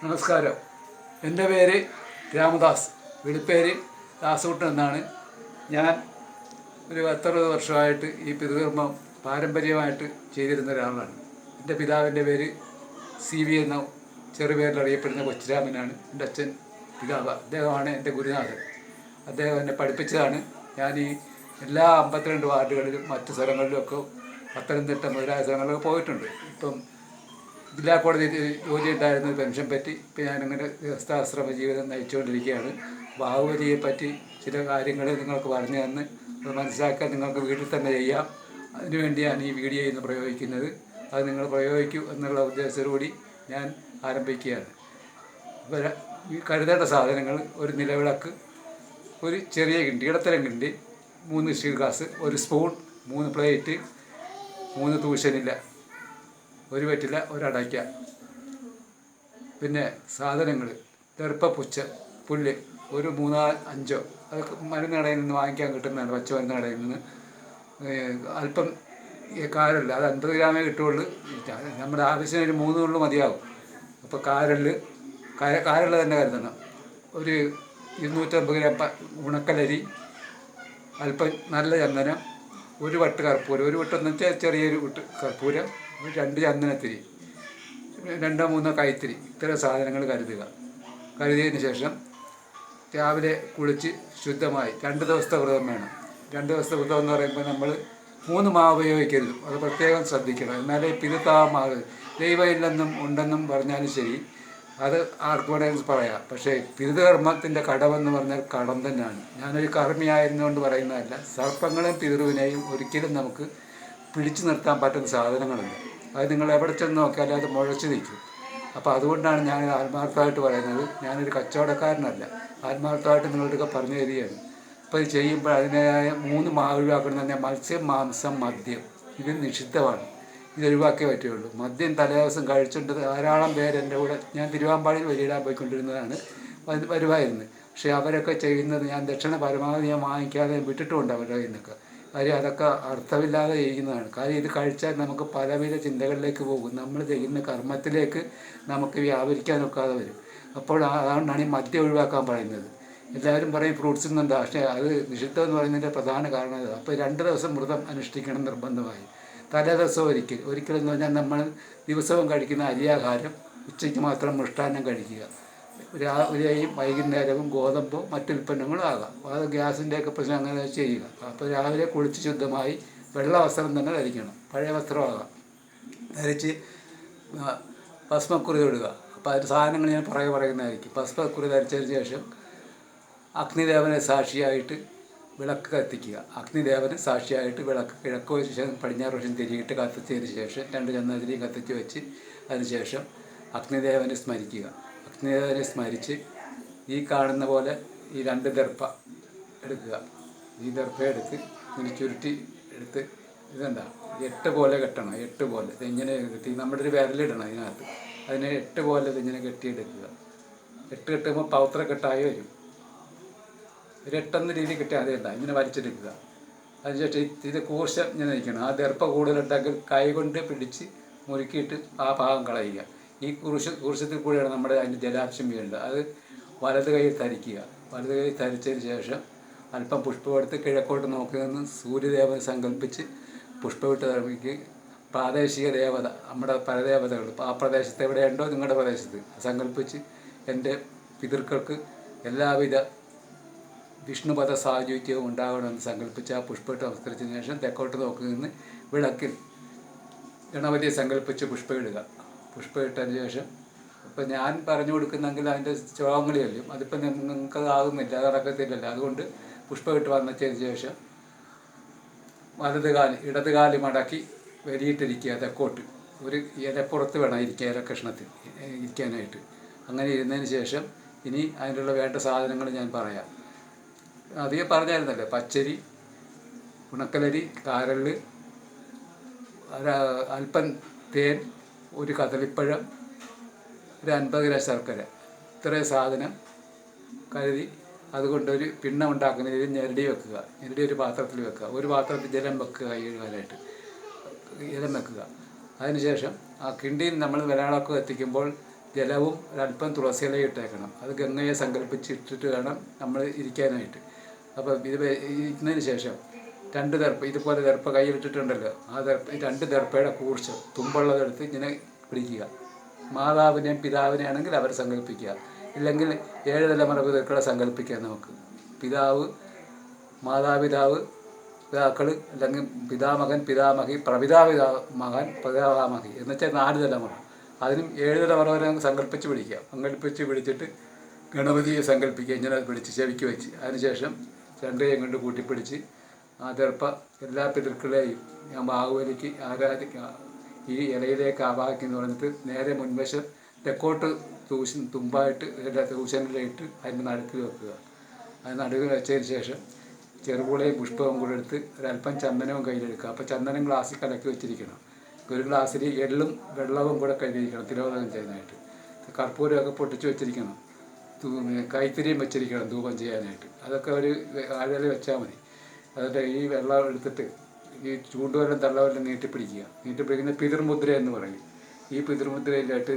നമസ്കാരം. എൻ്റെ പേര് രാമദാസ്, വിളിപ്പേര് ദാസൂട്ടൻ എന്നാണ്. ഞാൻ ഒരു 10-60 വർഷമായിട്ട് ഈ പിതൃകർമ്മം പാരമ്പര്യമായിട്ട് ചെയ്തിരുന്ന ഒരാളാണ്. എൻ്റെ പിതാവിൻ്റെ പേര് CV എന്ന ചെറുപേരിൽ അറിയപ്പെടുന്ന കൊച്ചുരാമനാണ്. എൻ്റെ അച്ഛൻ പിതാവ്, അദ്ദേഹമാണ് എൻ്റെ ഗുരുനാഥൻ. അദ്ദേഹം എന്നെ പഠിപ്പിച്ചതാണ്. ഞാൻ ഈ എല്ലാ 52 വാർഡുകളിലും മറ്റു സ്ഥലങ്ങളിലുമൊക്കെ പത്തനംതിട്ട മുതലായ സ്ഥലങ്ങളിലൊക്കെ പോയിട്ടുണ്ട്. ഇപ്പം ജില്ലാ കോടതി ജോലി ഉണ്ടായിരുന്ന പെൻഷൻ പറ്റി ഇപ്പം ഞാനിങ്ങനെ ഗൃഹസ്ഥാശ്രമ ജീവിതം നയിച്ചുകൊണ്ടിരിക്കുകയാണ്. ബാഹുബലിയെ പറ്റി ചില കാര്യങ്ങൾ നിങ്ങൾക്ക് പറഞ്ഞു തന്ന് അത് മനസ്സിലാക്കാൻ നിങ്ങൾക്ക് വീട്ടിൽ തന്നെ ചെയ്യാം. അതിനുവേണ്ടിയാണ് ഈ വീഡിയോ ഇന്ന് പ്രയോഗിക്കുന്നത്. അത് നിങ്ങൾ പ്രയോഗിക്കൂ എന്നുള്ള ഉദ്ദേശത്തോടുകൂടി ഞാൻ ആരംഭിക്കുകയാണ്. അപ്പോൾ ഈ കരുതേണ്ട സാധനങ്ങൾ: ഒരു നിലവിളക്ക്, ഒരു ചെറിയ കിണ്ടി, ഇടത്തരം കിണ്ടി, 3 സ്റ്റീൽ ഗ്ലാസ്, ഒരു സ്പൂൺ, 3 പ്ലേറ്റ്, 3 തൂശനില, ഒരു വെറ്റില, ഒരു അടയ്ക്ക. പിന്നെ സാധനങ്ങൾ: ദർപ്പ പുല്ല് ഒരു 3-5, അതൊക്കെ മരുന്ന് കടയിൽ നിന്ന് വാങ്ങിക്കാൻ കിട്ടുന്നതാണ്, പച്ചമരുന്ന് കടയിൽ നിന്ന്. അല്പം കാരല്ല, അത് 50 ഗ്രാമേ കിട്ടുകയുള്ളൂ. നമ്മുടെ ആവശ്യത്തിന് ഒരു 3 നുള്ളു മതിയാവും. അപ്പോൾ കാരല്ല തന്നെ കരുതണം. ഒരു 250 ഗ്രാം ഉണക്കലരി, അല്പം നല്ല ചന്ദനം, ഒരു വട്ട് കർപ്പൂരം, ഒരു വട്ടെന്ന് വെച്ചാൽ ചെറിയൊരു വട്ട് കർപ്പൂരം, 2 ചന്ദനത്തിരി, 2-3 കൈത്തിരി. ഇത്തരം സാധനങ്ങൾ കരുതിയതിന് ശേഷം രാവിലെ കുളിച്ച് ശുദ്ധമായി 2 ദിവസത്തെ വ്രതം വേണം. 2 ദിവസത്തെ വ്രതം എന്ന് പറയുമ്പോൾ നമ്മൾ 3 മാവ് ഉപയോഗിക്കരുത്, അത് പ്രത്യേകം ശ്രദ്ധിക്കണം. എന്നാലേ പിതുത്താമാവ് ദൈവം ഇല്ലെന്നും ഉണ്ടെന്നും പറഞ്ഞാലും ശരി, അത് ആർക്കും വേണമെങ്കിൽ പറയാം. പക്ഷേ പിതൃകർമ്മത്തിൻ്റെ കടമെന്ന് പറഞ്ഞാൽ കടം തന്നെയാണ്. ഞാനൊരു കർമ്മിയായിരുന്നുകൊണ്ട് പറയുന്നതല്ല. സർപ്പങ്ങളെയും പിതൃവിനെയും ഒരിക്കലും നമുക്ക് പിടിച്ചു നിർത്താൻ പറ്റുന്ന സാധനങ്ങളുണ്ട്. അത് നിങ്ങൾ എവിടെ ചെന്ന് നോക്കിയാലും അത് മുഴച്ചു നിൽക്കും. അപ്പോൾ അതുകൊണ്ടാണ് ഞാൻ ആത്മാർത്ഥമായിട്ട് പറയുന്നത്. ഞാനൊരു കച്ചവടക്കാരനല്ല, ആത്മാർത്ഥമായിട്ട് നിങ്ങളുടെയൊക്കെ പറഞ്ഞു തരികയാണ്. അപ്പോൾ ഇത് ചെയ്യുമ്പോൾ അതിൻ്റെതായ 3 മാവ് ഒഴിവാക്കണം തന്നെ. മത്സ്യം, മാംസം, മദ്യം ഇത് നിഷിദ്ധമാണ്. ഇത് ഒഴിവാക്കിയേ പറ്റുകയുള്ളൂ. മദ്യം തലേദിവസം കഴിച്ചിട്ട് ധാരാളം പേര് എൻ്റെ കൂടെ, ഞാൻ തിരുവാമ്പാടിയിൽ വലിയിടാൻ പോയിക്കൊണ്ടിരുന്നതാണ്, വരുമായിരുന്നു. പക്ഷേ അവരൊക്കെ ചെയ്യുന്നത്, ഞാൻ ദക്ഷിണ പരമാവധി ഞാൻ വാങ്ങിക്കാതെ വിട്ടിട്ടുമുണ്ട് അവരുടെ കയ്യിൽ നിന്നൊക്കെ. കാര്യം അതൊക്കെ അർത്ഥമില്ലാതെ ചെയ്യുന്നതാണ്. കാര്യം ഇത് കഴിച്ചാൽ നമുക്ക് പലവിധ ചിന്തകളിലേക്ക് പോകും. നമ്മൾ ചെയ്യുന്ന കർമ്മത്തിലേക്ക് നമുക്ക് വ്യാപരിക്കാനൊക്കാതെ വരും. അപ്പോൾ അതുകൊണ്ടാണ് ഈ മദ്യം ഒഴിവാക്കാൻ പറയുന്നത്. എല്ലാവരും പറയും ഫ്രൂട്ട്സിൽ നിന്നുണ്ട്, പക്ഷേ അത് നിഷിദ്ധം എന്ന് പറയുന്നതിൻ്റെ പ്രധാന കാരണം ഇതാണ്. അപ്പോൾ 2 ദിവസം വ്രതം അനുഷ്ഠിക്കണം നിർബന്ധമായി. തലേ ദിവസം ഒരിക്കലെന്ന് പറഞ്ഞാൽ നമ്മൾ ദിവസവും കഴിക്കുന്ന അരിയാഹാരം ഉച്ചയ്ക്ക് മാത്രം മൃഷ്ടാന്നം കഴിക്കുക. രാവിലെയും വൈകുന്നേരവും ഗോതമ്പോ മറ്റുൽപ്പന്നങ്ങളും ആകാം. അത് ഗ്യാസിൻ്റെയൊക്കെ പ്രശ്നം അങ്ങനെ ചെയ്യുക. അപ്പോൾ രാവിലെ കുളിച്ച് ശുദ്ധമായി വെള്ള വസ്ത്രം തന്നെ ധരിക്കണം, പഴയ വസ്ത്രമാകാം. ധരിച്ച് ഭസ്മക്കുറി തൊടുക. അപ്പോൾ അതിൻ്റെ സാധനങ്ങൾ ഞാൻ പറയുന്നതായിരിക്കും. ഭസ്മക്കുറി ധരിച്ചതിന് ശേഷം അഗ്നിദേവനെ സാക്ഷിയായിട്ട് വിളക്ക് കത്തിക്കുക. അഗ്നിദേവന് സാക്ഷിയായിട്ട് വിളക്ക് കിഴക്കോ ശേഷം പടിഞ്ഞാറ് വശം തിരിയിട്ട് കത്തിച്ചതിന് ശേഷം 2 ചന്ദനത്തിരിയും കത്തിച്ച് വെച്ച് അതിനുശേഷം അഗ്നിദേവനെ സ്മരിക്കുക. അഗ്നിദേവനെ സ്മരിച്ച് ഈ കാണുന്ന പോലെ ഈ 2 ദർപ്പ എടുക്കുക. ഈ ദർപ്പ എടുത്ത് ഇങ്ങനെ ചുരുട്ടി എടുത്ത് ഇതെന്താ 8 പോലെ കെട്ടണം. 8 പോലെ ഇതിങ്ങനെ കെട്ടി നമ്മുടെ ഒരു വിരലിടണം ഇതിനകത്ത്. അതിനെ 8 പോലെ ഇതിങ്ങനെ കെട്ടിയെടുക്കുക. 8 കെട്ടുമ്പോൾ പൗത്രക്കെട്ടായി വരും. ഒരു 8 എന്ന രീതിയിൽ കിട്ടിയാൽ അതല്ല, ഇങ്ങനെ വലിച്ചെടുക്കുക. അതിനുശേഷം ഇത് കൂർശം ഇങ്ങനെ നിൽക്കണം. ആ ദർപ്പ കൂടുതലുണ്ടെങ്കിൽ കൈ കൊണ്ട് പിടിച്ച് മുറുക്കിയിട്ട് ആ ഭാഗം കളയുക. ഈ കൂർശത്തിൽ കൂടെയാണ് നമ്മുടെ അതിൻ്റെ ജലാംശം വീഴേണ്ടത്. അത് വലത് കൈ ധരിക്കുക. വലത് കൈ ധരിച്ചതിന് ശേഷം അല്പം പുഷ്പമെടുത്ത് കിഴക്കോട്ട് നോക്കി നിന്ന് സൂര്യദേവനെ സങ്കല്പിച്ച് പുഷ്പമിട്ട് നിർമ്മിക്കുക. പ്രാദേശിക ദേവത, നമ്മുടെ പരദേവതകൾ ആ പ്രദേശത്ത് എവിടെയുണ്ടോ നിങ്ങളുടെ പ്രദേശത്ത് സങ്കല്പിച്ച് എൻ്റെ പിതൃക്കൾക്ക് എല്ലാവിധ വിഷ്ണുപദ സാഹചര്യവും ഉണ്ടാകണമെന്ന് സങ്കല്പിച്ച് ആ പുഷ്പമിട്ട് നമസ്കരിച്ചതിന് ശേഷം തെക്കോട്ട് നോക്കി നിന്ന് വിളക്കിൽ ഗണപതിയെ സങ്കല്പിച്ച് പുഷ്പമിടുക. പുഷ്പമിട്ടതിന് ശേഷം ഇപ്പം ഞാൻ പറഞ്ഞു കൊടുക്കുന്നെങ്കിൽ അതിൻ്റെ ശ്ലോകങ്ങൾ ചൊല്ലും. അതിപ്പം നിങ്ങൾക്കതാകുന്നില്ല, അത് നടക്കത്തില്ലല്ലോ. അതുകൊണ്ട് പുഷ്പമിട്ട് വന്നതിന് ശേഷം ഇടതുകാല് മടക്കി വലിയിട്ടിരിക്കുക തെക്കോട്ട്. ഒരു ഇലപ്പുറത്ത് വേണം ഇരിക്കുക, ഇലക്കഷ്ണത്തിൽ ഇരിക്കാനായിട്ട്. അങ്ങനെ ഇരുന്നതിന് ശേഷം ഇനി അതിനുള്ള വേണ്ട സാധനങ്ങൾ ഞാൻ പറയാം. അധികം പറഞ്ഞായിരുന്നല്ലേ: പച്ചരി, ഉണക്കലരി, കാരല്, അല്പം തേൻ, ഒരു കദളിപ്പഴം, ഒരു 50 ഗ്രാം ശർക്കര. ഇത്രയും സാധനം കരുതി അതുകൊണ്ടൊരു പിണ്ണം ഉണ്ടാക്കുന്നതിൽ ഞെരടി വെക്കുക. ഞെരടി ഒരു പാത്രത്തിൽ വെക്കുക. ഒരു പാത്രത്തിൽ ജലം വെക്കുക, കഴുകാനായിട്ട് ജലം വെക്കുക. അതിനുശേഷം ആ കിണ്ടിയിൽ നമ്മൾ വിളക്ക് കത്തിക്കുമ്പോൾ ജലവും ഒരല്പം തുളസിയിലയും ഇട്ടേക്കണം. അത് ഗംഗയെ സങ്കല്പിച്ചിട്ടിട്ട് വേണം നമ്മൾ ഇരിക്കാനായിട്ട്. അപ്പോൾ ഇത് ഇരുന്നതിന് ശേഷം 2 ദർപ്പ ഇതുപോലെ ദർപ്പ കയ്യിലിട്ടിട്ടുണ്ടല്ലോ, ആ രണ്ട് ദർപ്പയുടെ കൂർച്ച തുമ്പുള്ളതെടുത്ത് ഇങ്ങനെ പിടിക്കുക. മാതാവിനെയും പിതാവിനെ ആണെങ്കിൽ അവർ സങ്കല്പിക്കുക, ഇല്ലെങ്കിൽ 7 തലമുറ പിതാക്കളെ സങ്കല്പിക്കുക. നമുക്ക് പിതാവ്, മാതാപിതാവ്, പിതാക്കൾ, അല്ലെങ്കിൽ പിതാമകൻ, പിതാമഹി, മകൻ, പ്രപിതാമഹി എന്ന് വെച്ചാൽ 4 തലമുറ. അതിനും 7 തലമുറ വരെ നമുക്ക് സങ്കല്പിച്ച് പിടിക്കുക. സങ്കല്പിച്ച് പിടിച്ചിട്ട് ഗണപതിയെ സങ്കല്പിക്കുക, ഇങ്ങനെ പിടിച്ച് ചെവിക്ക് വെച്ച്. അതിനുശേഷം 2 കൈയും കൊണ്ട് കൂട്ടിപ്പിടിച്ച് ആ ദർപ്പ എല്ലാ പിതൃക്കളെയും ഞാൻ ബാഹുബലിക്ക് ഈ ഇലയിലേക്ക് ആവാഹിക്കുന്നു പറഞ്ഞിട്ട് നേരെ മുൻവശം തെക്കോട്ട് തുമ്പായിട്ട് തൂശനിലിട്ട് അതിൻ്റെ നടുക്കിൽ വെക്കുക. അത് നടുവിൽ വെച്ചതിന് ശേഷം ചെറുപുളയും പുഷ്പവും കൂടെ എടുത്ത് ഒരല്പം ചന്ദനവും കയ്യിലെടുക്കുക. അപ്പോൾ ചന്ദനം ഗ്ലാസ്സിൽ കലക്കി വെച്ചിരിക്കണം. ഒരു ഗ്ലാസ്സിൽ എള്ളും വെള്ളവും കൂടെ കഴുകിയിരിക്കണം തിരോധനം ചെയ്യാനായിട്ട്. കർപ്പൂരമൊക്കെ പൊട്ടിച്ച് വെച്ചിരിക്കണം. കൈത്തിരിയും വെച്ചിരിക്കണം ധൂപം ചെയ്യാനായിട്ട്. അതൊക്കെ ഒരു ആഴയിൽ വെച്ചാൽ മതി. അതിൻ്റെ ഈ വെള്ളം എടുത്തിട്ട് ഈ ചൂണ്ടുവരം തള്ളവരം നീട്ടിപ്പിടിക്കുന്ന പിതൃമുദ്ര എന്ന് പറയും. ഈ പിതൃമുദ്രയിലായിട്ട്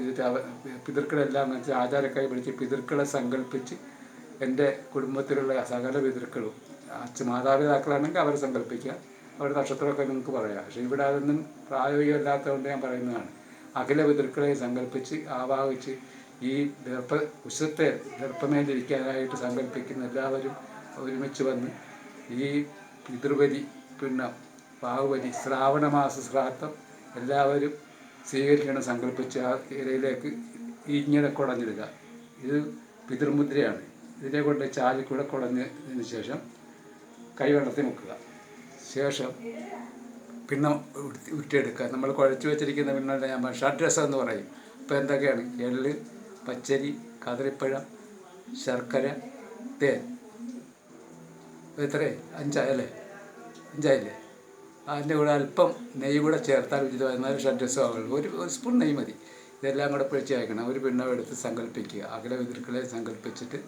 പിതൃക്കളെല്ലാം വെച്ച് ആചാരക്കായി പിടിച്ച് പിതൃക്കളെ സങ്കല്പിച്ച് എൻ്റെ കുടുംബത്തിലുള്ള സകല പിതൃക്കളും മാതാപിതാക്കളാണെങ്കിൽ അവരെ സങ്കല്പിക്കുക, അവരുടെ നക്ഷത്രമൊക്കെ നിങ്ങൾക്ക് പറയാം. പക്ഷേ ഇവിടെ അതൊന്നും പ്രായോഗികമല്ലാത്തതുകൊണ്ട് ഞാൻ പറയുന്നതാണ്. അഖില പിതൃക്കളെ സങ്കല്പിച്ച് ആവാഹിച്ച് ഈ ഉഷത്തെ ദർപ്പമേലിരിക്കാനായിട്ട് സങ്കല്പിക്കുന്ന എല്ലാവരും ഒരുമിച്ച് വന്ന് ഈ പിതൃബലി, പിന്നെ ബാഹുബലി, ശ്രാവണമാസ ശ്രാദ്ധം എല്ലാവരും സ്വീകരിക്കണം. സങ്കല്പിച്ച് ആ ഇലയിലേക്ക് ഇങ്ങനെ കുടഞ്ഞിടുക. ഇത് പിതൃമുദ്രയാണ്. ഇതിനെ കൊണ്ട് ചാലിക്കൂടെ കുടഞ്ഞതിന് ശേഷം കൈവെള്ളത്തിൽ മുക്കുക. ശേഷം പിണ്ണം ഉരുട്ടിയെടുക്കുക. നമ്മൾ കുഴച്ച് വെച്ചിരിക്കുന്ന പിണ്ണ ഞാൻ ഷഡ്രസം എന്ന് പറയും. ഇപ്പോൾ എന്തൊക്കെയാണ്? എള്ള്, പച്ചരി, കദളിപ്പഴം, ശർക്കര, തേൻ. എത്രേ? 5 അഞ്ചായില്ലേ? അതിൻ്റെ കൂടെ അല്പം നെയ്യ് കൂടെ ചേർത്താൽ ഉചിതമായി. എന്നാലും ഷഡ്രസമാകുള്ളൂ. ഒരു സ്പൂൺ നെയ്യ് മതി. ഇതെല്ലാം കൂടെ പൊഴിച്ച് അയക്കണം. ഒരു പിണ്ണം എടുത്ത് സങ്കല്പിക്കുക. അകല പിതൃക്കളെ സങ്കല്പിച്ചിട്ട്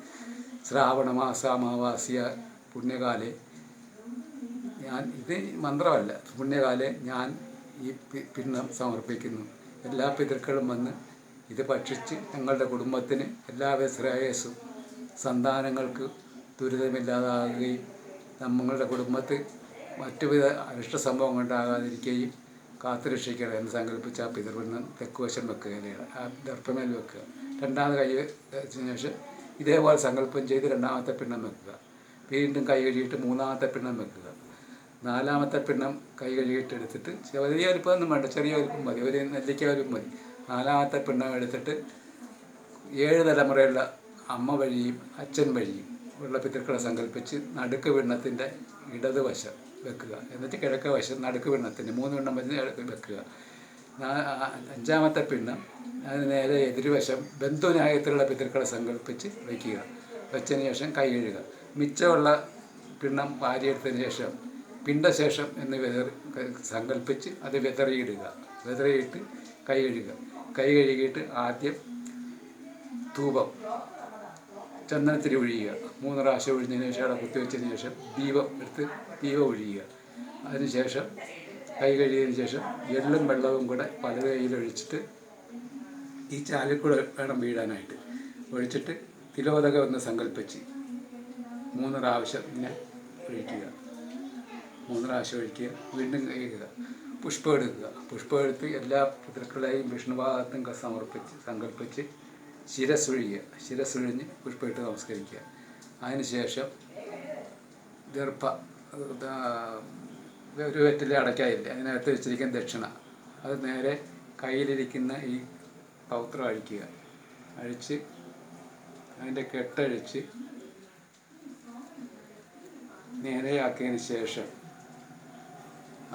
ശ്രാവണമാസ അമാവാസ്യ പുണ്യകാലെ ഇത് മന്ത്രമല്ല, പുണ്യകാലെ ഞാൻ ഈ പിണ്ണം സമർപ്പിക്കുന്നു. എല്ലാ പിതൃക്കളും വന്ന് ഇത് ഭക്ഷിച്ച് ഞങ്ങളുടെ കുടുംബത്തിന് എല്ലാവിധ ശ്രേയസ്സും സന്താനങ്ങൾക്ക് ദുരിതമില്ലാതാകുകയും നമ്മളുടെ കുടുംബത്തിൽ മറ്റുവിധ അനിഷ്ട സംഭവം ഉണ്ടാകാതിരിക്കുകയും കാത്തുരക്ഷിക്കണം എന്ന് സങ്കല്പിച്ച് ആ പിതൃപിണ്ണം തെക്കുവശം വെക്കുക. ആ ദർപ്പമേൽ വെക്കുക. 2ാമത് കൈ വെച്ചതിന് ശേഷം ഇതേപോലെ സങ്കല്പം ചെയ്ത് 2ാമത്തെ പിണ്ണം വെക്കുക. വീണ്ടും കൈ കഴുകിയിട്ട് 3ാമത്തെ പിണ്ണം വെക്കുക. 4ാമത്തെ പിണ്ണം കൈ കഴുകിയിട്ട് എടുത്തിട്ട് വലിയ വലുപ്പമൊന്നും വേണ്ട, ചെറിയ വലുപ്പം മതി, ഒരു നെല്ലിക്ക വലുപ്പം മതി. 4ാമത്തെ പിണ്ണം എടുത്തിട്ട് 7 തലമുറയുള്ള അമ്മ വഴിയും അച്ഛൻ വഴിയും ഉള്ള പിതൃക്കളെ സങ്കല്പിച്ച് നടുക്ക് പിണ്ണത്തിൻ്റെ ഇടതുവശം വെക്കുക. എന്നിട്ട് കിഴക്ക് വശം നടുക്ക് പിണ്ണത്തിൻ്റെ 3 പിണ്ണം വെച്ച് വെക്കുക. 5ാമത്തെ പിണ്ണം അതിന് നേരെ എതിർവശം ബന്ധുനായകത്തിലുള്ള പിതൃക്കളെ സങ്കല്പിച്ച് വയ്ക്കുക. വെച്ചതിന് ശേഷം കൈ കഴുകുക. മിച്ചമുള്ള പിണ്ണം വാരിയെടുത്തതിന് ശേഷം പിണ്ടശേഷം എന്ന് സങ്കല്പിച്ച് അത് വിതറിയിടുക. വിതറിയിട്ട് കൈ കഴുകുക. കൈ കഴുകിയിട്ട് ആദ്യം ധൂപം ചന്ദനത്തിരി ഒഴിയുക. 3 പ്രാവശ്യം ഒഴിഞ്ഞതിന് ശേഷം അവിടെ കുത്തിവെച്ചതിന് ശേഷം ദീപം എടുത്ത് ദീപം ഒഴിയുക. അതിനുശേഷം കൈ കഴുകിയതിന് ശേഷം എള്ളും വെള്ളവും കൂടെ പല കൈയിലൊഴിച്ചിട്ട് ഈ ചാലിൽ കൂടെ വേണം വീഴാനായിട്ട്. ഒഴിച്ചിട്ട് തിലോദകം ഒന്ന് സങ്കല്പിച്ച് 3 പ്രാവശ്യം ഇങ്ങനെ ഒഴിക്കുക. 3 പ്രാവശ്യം ഒഴിക്കുക. വീണ്ടും കഴുകുക. പുഷ്പം എടുക്കുക. പുഷ്പം എടുത്ത് എല്ലാ പിതൃക്കളെയും വിഷ്ണുഭാഗത്തും സങ്കല്പിച്ച് ശിരസ്സൊഴിയുക. ശിരസ്സൊഴിഞ്ഞ് പുഷ്പമിട്ട് നമസ്കരിക്കുക. അതിനുശേഷം ദർപ്പ ഒരു വെറ്റില അടയ്ക്കായില്ല, അതിനകത്ത് വെച്ചിരിക്കുന്ന ദക്ഷിണ അത് നേരെ കയ്യിലിരിക്കുന്ന ഈ പൗത്രം അഴിക്കുക. അഴിച്ച് അതിൻ്റെ കെട്ടഴിച്ച് നേരെയാക്കിയതിന് ശേഷം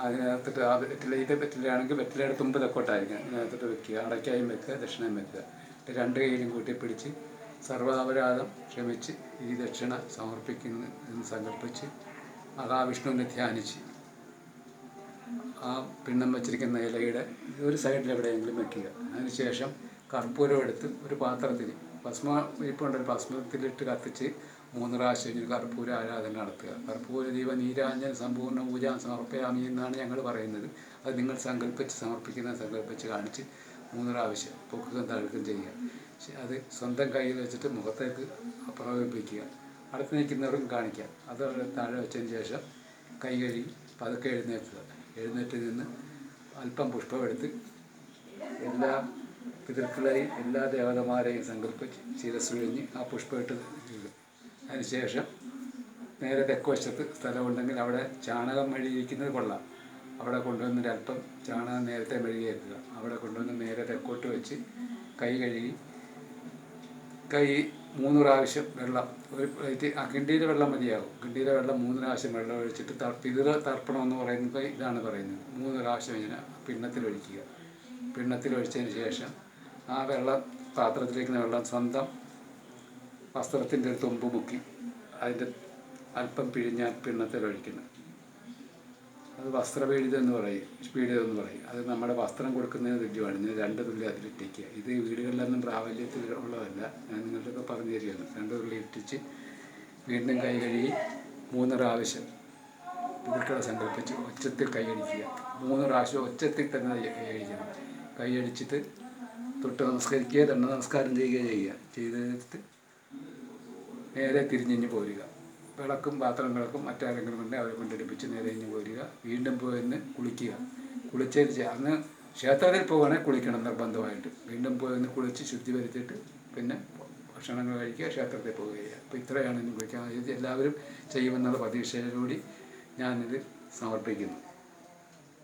അതിനകത്തിട്ട് ആ വെറ്റിലയാണെങ്കിൽ വെറ്റിലയുടെ തുമ്പ് തെക്കോട്ടായിരിക്കണം. അതിനകത്തിട്ട് വെക്കുക. അടയ്ക്കായും വെക്കുക, ദക്ഷിണയും വെക്കുക. 2 കൈയിലും കൂട്ടിപ്പിടിച്ച് സർവാപരാധം ക്ഷമിച്ച് ഈ ദക്ഷിണ സമർപ്പിക്കുന്നു എന്ന് സങ്കല്പിച്ച് മഹാവിഷ്ണുവിനെ ധ്യാനിച്ച് ആ പിണ്ണം വച്ചിരിക്കുന്ന ഇലയുടെ ഒരു സൈഡിൽ എവിടെയെങ്കിലും വയ്ക്കുക. അതിനുശേഷം കർപ്പൂരം എടുത്ത് ഒരു പാത്രത്തിൽ ഇരിപ്പുണ്ടൊരു ഭസ്മത്തിലിട്ട് കത്തിച്ച് 3 പ്രാവശ്യം കർപ്പൂര ആരാധന നടത്തുക. കർപ്പൂര ദീപ നീരാഞ്ജന സമ്പൂർണ്ണ പൂജ സമർപ്പയാമി എന്നാണ് ഞങ്ങൾ പറയുന്നത്. അത് നിങ്ങൾ സങ്കല്പിച്ച് സമർപ്പിക്കുന്ന സങ്കല്പിച്ച് കാണിച്ച് 3 പ്രാവശ്യം പൊക്കുകയും തഴുകുകയും ചെയ്യുക. അത് സ്വന്തം കയ്യിൽ വെച്ചിട്ട് മുഖത്തേക്ക് പ്രകടിപ്പിക്കുക. അടുത്ത് നിൽക്കുന്നവർക്കും കാണിക്കാം. അത് താഴെ വെച്ചതിന് ശേഷം കൈ കഴുകി പതുക്കെ എഴുന്നേൽക്കുക. എഴുന്നേറ്റ് നിന്ന് അല്പം പുഷ്പമെടുത്ത് എല്ലാ പിതൃക്കളെയും എല്ലാ ദേവതമാരെയും സങ്കല്പിച്ച് ശിരസ്സുഴിഞ്ഞ് ആ പുഷ്പമിട്ട് ഇടും. അതിനുശേഷം നേരെ തെക്കുവശത്ത് സ്ഥലമുണ്ടെങ്കിൽ അവിടെ ചാണകം മെഴുകിയിരിക്കുന്നത് കൊള്ളാം. അവിടെ കൊണ്ടുവന്നൊരല്പം ചാണകം നേരത്തെ മെഴുകിയേക്കുക. അവിടെ കൊണ്ടുവന്ന് നേരെ തെക്കോട്ട് വെച്ച് കൈ കഴുകി 3 പ്രാവശ്യം വെള്ളം, ഒരു പ്ലേറ്റ് കിണ്ടിയിലെ വെള്ളം മതിയാകും. കിണ്ടിയിലെ വെള്ളം 3 പ്രാവശ്യം വെള്ളം ഒഴിച്ചിട്ട് പിതൃ തർപ്പണം എന്ന് പറയുന്നത് ഇതാണ് പറയുന്നത്. 3 പ്രാവശ്യം ഇങ്ങനെ പിണ്ണത്തിലൊഴിക്കുക. പിണ്ണത്തിലൊഴിച്ചതിന് ശേഷം ആ വെള്ളം, പാത്രത്തിലേക്കുന്ന വെള്ളം സ്വന്തം വസ്ത്രത്തിൻ്റെ ഒരു തുമ്പ് മുക്കി അതിൻ്റെ അല്പം പിഴിഞ്ഞാൽ പിണ്ണത്തിലൊഴിക്കുന്നത്. അത് വസ്ത്രപീഡിതമെന്ന് പറയും, പീഡിതമെന്ന് പറയും. അത് നമ്മുടെ വസ്ത്രം കൊടുക്കുന്നതിന് തുല്യമാണ്. ഇതിന് 2 തുള്ളി അതിലിട്ടിക്കുക. ഇത് വീടുകളിലൊന്നും പ്രാബല്യത്തിൽ ഉള്ളതല്ല, ഞാൻ നിങ്ങൾക്കൊക്കെ പറഞ്ഞു തരികയാണ്. 2 തുള്ളി ഇട്ടിച്ച് വീണ്ടും കൈ കഴുകി 3 പ്രാവശ്യം പിതൃക്കളെ സങ്കല്പിച്ച് ഒച്ചത്തിൽ കൈയടിക്കുക. 3 പ്രാവശ്യം ഒച്ചത്തിൽ തന്നെ കൈയടിക്കണം. കൈയടിച്ചിട്ട് തൊട്ട് നമസ്കരിക്കുക, ദണ്ഡ നമസ്കാരം ചെയ്യുക. ചെയ്തിട്ട് നേരെ തിരിഞ്ഞിഞ്ഞ് പോരുക. വിളക്കും പാത്രങ്ങൾക്കും മറ്റാരെങ്കിലും കൊണ്ട് അവരെ കൊണ്ടെടുപ്പിച്ച് നേരെ ഇഞ്ഞ് പോരുക. വീണ്ടും പോയെന്ന് കുളിക്കുക. കുളിച്ചതിന് അന്ന് ക്ഷേത്രത്തിൽ പോകുകയാണെങ്കിൽ കുളിക്കണം നിർബന്ധമായിട്ട്. വീണ്ടും പോയെന്ന് കുളിച്ച് ശുദ്ധി വരുത്തിയിട്ട് പിന്നെ ഭക്ഷണങ്ങൾ കഴിക്കുക, ക്ഷേത്രത്തിൽ പോവുകയാണ്. അപ്പോൾ ഇത്രയാണ് ഇന്ന് കുളിക്കാൻ. ഇത് എല്ലാവരും ചെയ്യുമെന്നുള്ള പ്രതീക്ഷയോടുകൂടി ഞാനിത് സമർപ്പിക്കുന്നു.